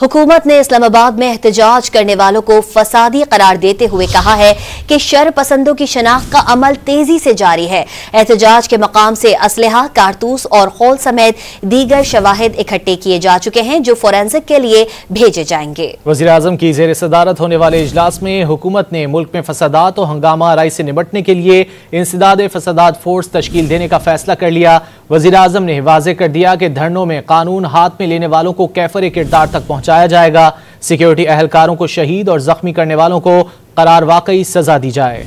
हुकूमत ने इस्लामाबाद में एहतजाज करने वालों को फसादी करार देते हुए कहा है कि शर पसंदों की शनाख्त का अमल तेजी से जारी है। एहतजाज के मकाम से असलहा, कारतूस और खौल समेत दीगर शवाहिद इकट्ठे किए जा चुके हैं जो फोरेंसिक के लिए भेजे जाएंगे। वज़ीर आज़म की ज़ेर सदारत होने वाले इजलास में हुकूमत ने मुल्क में फसादात और हंगामा आराई से निपटने के लिए इंसदाद फसादात फोर्स तश्कील देने का फैसला कर लिया। वज़ीर आज़म ने वाज़ेह कर दिया कि धरनों में कानून हाथ में लेने वालों को कैफर किरदार तक पहुंचाया जाएगा। सिक्योरिटी एहलकारों को शहीद और जख्मी करने वालों को करार वाकई सजा दी जाए।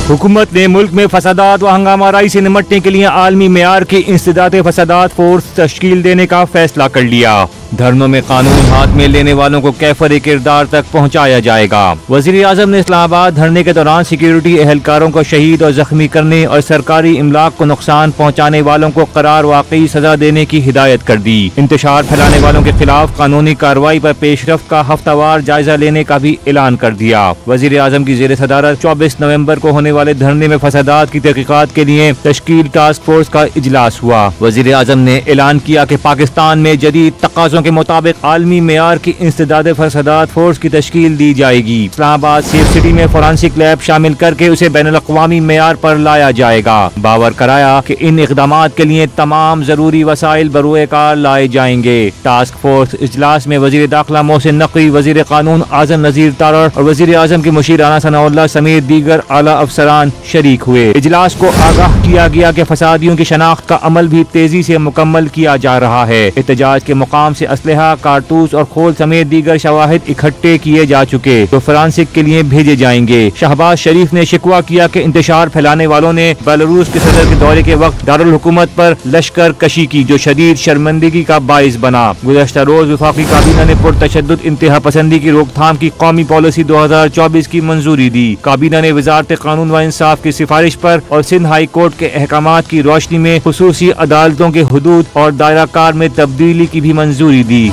हुकूमत ने मुल्क में फसादात व हंगामा आराई से निपटने के लिए आलमी मेयार की इंसदाद फसादात फोर्स तश्कील देने का फैसला कर लिया। धरनों में कानून हाथ में लेने वालों को कैफर किरदार तक पहुंचाया जाएगा। वज़ीर आज़म ने इस्लामाबाद धरने के दौरान सिक्योरिटी एहलकारों को शहीद और जख्मी करने और सरकारी इमलाक को नुकसान पहुंचाने वालों को करार वाकई सजा देने की हिदायत कर दी। इंतशार फैलाने वालों के खिलाफ कानूनी कार्रवाई पर पेशरफ्त का हफ्तावार जायजा लेने का भी ऐलान कर दिया। वज़ीर आज़म की ज़ेर सदारत 24 नवंबर को होने वाले धरने में फसादात की तहकीकात के लिए तश्कील टास्क फोर्स का इजलास हुआ। वज़ीर आज़म ने ऐलान किया कि पाकिस्तान में जदीद तकाज़ों के मुताबिक आलमी मेयार की इंसदाद फसादात फोर्स की तश्कील दी जाएगी। इस्लामाबाद सेफ सिटी में फोरेंसिक लैब शामिल करके उसे बैनुल अक़वामी मेयार पर लाया जाएगा। बावर कराया कि इन इक़दामात के लिए तमाम जरूरी वसाइल बरूए कार लाए जाएंगे। टास्क फोर्स इजलास में वज़ीर दाखिला मोहसिन नकवी, वज़ीर कानून आज़म नज़ीर तारड़ और वज़ीर आज़म के मुशीर राना सनाउल्लाह समेत दीगर आला अफसरान शरीक हुए। इजलास को आगाह किया गया कि फसादियों की शनाख्त का अमल भी तेजी से मुकम्मल किया जा रहा है। एहतजाज के मुकाम से असलहा, कारतूस और खोल समेत दीगर शवाहिद इकट्ठे किए जा चुके तो फोरेंसिक के लिए भेजे जाएंगे। शहबाज शरीफ ने शिकवा किया कि इंतशार फैलाने वालों ने बेलारूस के सदर के दौरे के वक्त दारुल हुकूमत पर लश्कर कशी की जो शदीद शर्मिंदगी का बाइस बना। गुज़श्ता रोज वफाकी काबीना ने पुरतशद्दुद इंतहा पसंदी की रोकथाम की कौमी पॉलिसी 2024 की मंजूरी दी। काबीना ने वज़ारत कानून व इंसाफ की सिफारिश पर और सिंध हाई कोर्ट के अहकामात की रोशनी में खुसूसी अदालतों के हुदूद और दायरा कार में तब्दीली की भी मंजूरी दी।